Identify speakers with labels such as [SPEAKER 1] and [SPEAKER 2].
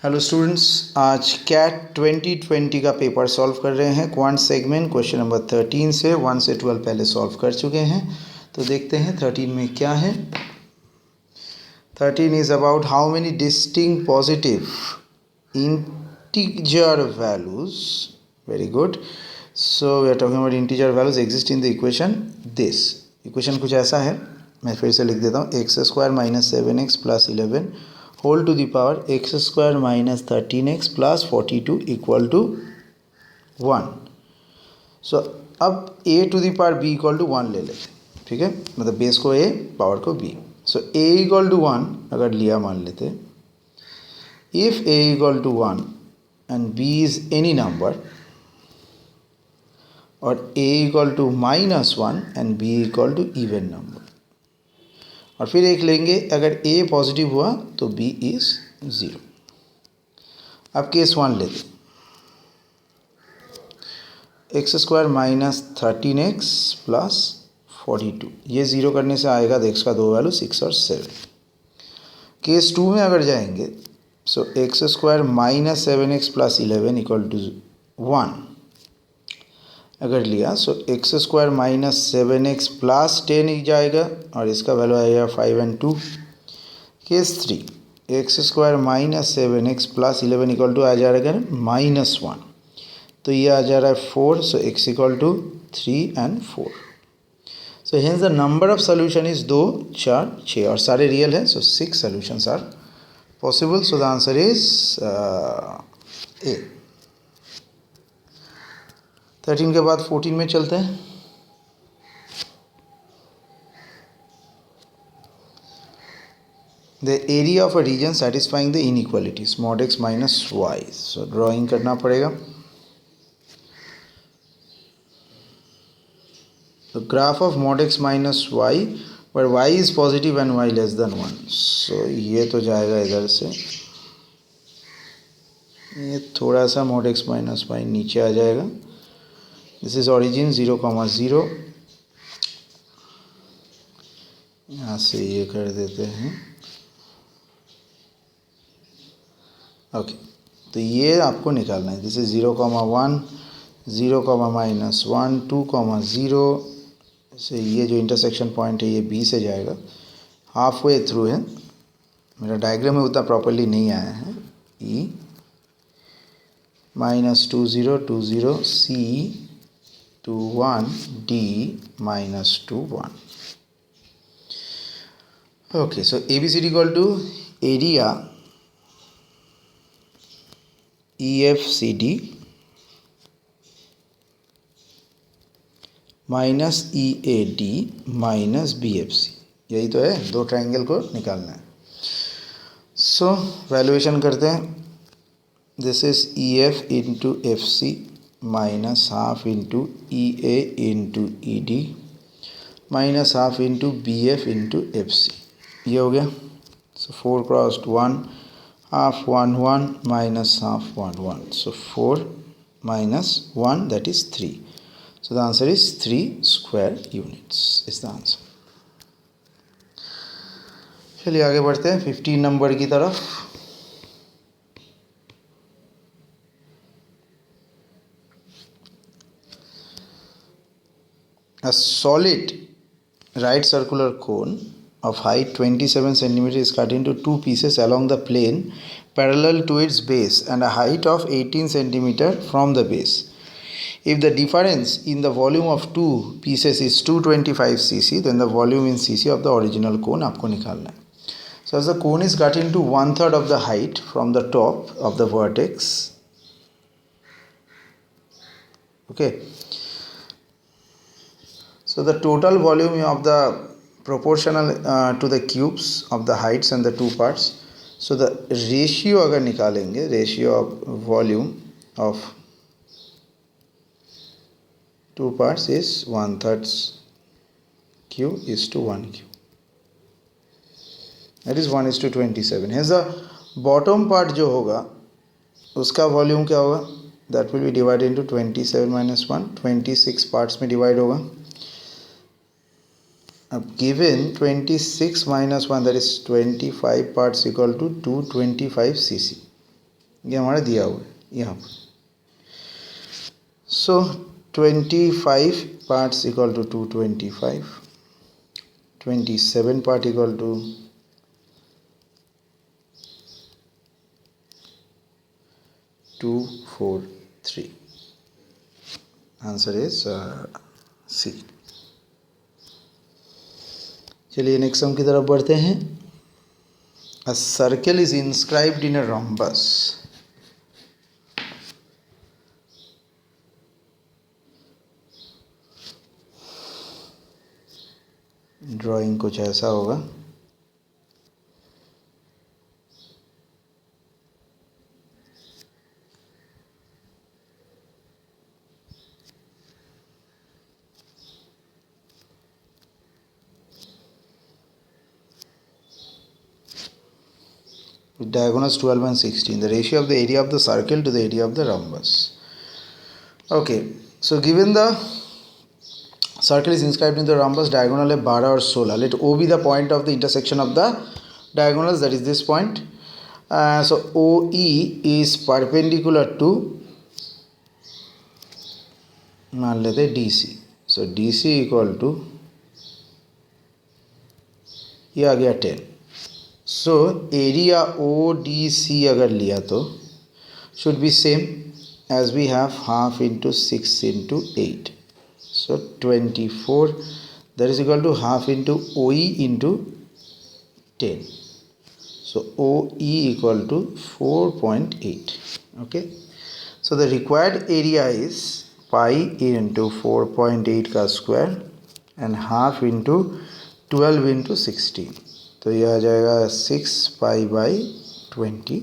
[SPEAKER 1] Hello students, आज cat 2020 का paper solve कर रहे हैं क्वांट सेगमेंट क्वेश्चन नंबर 13 से 1 से 12 पहले सॉल्व कर चुके हैं। तो देखते हैं 13 में क्या है। 13 is about how many distinct positive integer values. Very good. So we are talking about integer values exist in the equation this. Equation कुछ ऐसा है, मैं फिर से लिख देता हूँ। X square minus 7x plus 11 whole to the power x square minus 13x plus 42 equal to 1। So अब a to the power b equal to 1 ले लेते, ठीक है, मतलब बेस को a पावर को b। So a equal to 1 अगर लिया मान लेते, if a equal to 1 and b is any number और a equal to -1 and b equal to even number, और फिर एक लेंगे अगर a पॉजिटिव हुआ तो b इज 0। अब केस 1 लेते, x square minus 13x plus 42, ये 0 करने से आएगा तो x का दो वैल्यू 6 और 7। केस 2 में अगर जाएंगे so x square minus 7x plus 11 equal to 1 अगर लिया so x square minus 7x plus 10 ही जाएगा और इसका वैल्यू आएगा 5 और 2। Case 3, x square minus 7x plus 11 equal to आ जाएगा -1, तो ये आ जा रहा है 4। सो x इक्वल टू 3 और 4। So hence the number of solution is 2, 4, 6 और सारे रियल हैं। So 6 solutions are possible. So the answer is A. 13 के बाद 14 में चलते हैं। The area of a region satisfying the inequalities mod x minus y. So drawing करना पड़ेगा। तो graph of mod x minus y पर y is positive and y less than 1। So ये तो जाएगा इधर से, ये थोड़ा सा मॉड एक्स माइनस वाई नीचे आ जाएगा। दिस इज ऑरिजिन 0,0, यहाँ से ये कर देते हैं। ओके, तो ये आपको निकालना है। दिस इज 0,1, 0,-1, 2,0 से ये जो इंटरसेक्शन पॉइंट है ये बी से जाएगा, हाफ वे थ्रू है। मेरा डायग्राम में उतना प्रॉपर्ली नहीं आया है। E -20, 20 C 2, 1 D -2, 1। Okay, so A B C D equal to area E F C D minus E A D minus B F C, यही तो है, दो ट्राइंगल को निकालना है। सो वैल्यूएशन करते हैं। This is E F into F C minus half into E A into E D minus half into B F into F C, ये हो गया। So 4 cross 1, half 1 1 minus half 1 1, so 4 minus 1 that is 3। So the answer is 3 square units is the answer. चलिए आगे बढ़ते हैं 15 number की तरफ। A solid right circular cone of height 27 cm is cut into two pieces along the plane parallel to its base and a height of 18 cm from the base. If the difference in the volume of two pieces is 225 cc, then the volume in cc of the original cone आपको निकालना है। So as the cone is cut into 1/3 of the height from the top of the vertex, okay. So the total volume of the proportional to the cubes of the heights and the two parts. So the ratio अगर निकालेंगे, ratio of volume of two parts is 1/3 q is to 1 q, that is 1:27. Hence the bottom part जो होगा उसका volume क्या होगा, that will be divided into 27 minus 1, 26 parts में divide होगा। अब given 26 minus 1 that is 25 parts equal to 225 cc, ये हमारा दिया हुआ है यहाँ पर. So 25 parts equal to 225, 27 part equal to 243. Answer is C. चलिए नेक्स्ट सम की तरफ बढ़ते हैं. A circle is inscribed in a rhombus. Drawing कुछ ऐसा होगा. With diagonals 12 and 16, the ratio of the area of the circle to the area of the rhombus. Okay, so given the circle is inscribed in the rhombus, diagonal है 12 और 16. Let O be the point of the intersection of the diagonals, that is this point. So OE is perpendicular to, मान लेते DC. So DC equal to, ये आ गया 10. So area ODC अगर लिया तो should be same as we have half into 6 into 8. So 24 that is equal to half into OE into 10. So OE equal to 4.8. Okay, so the required area is pi into 4.8 का square and half into 12 into 16. तो यह आ जाएगा 6 pi by 25.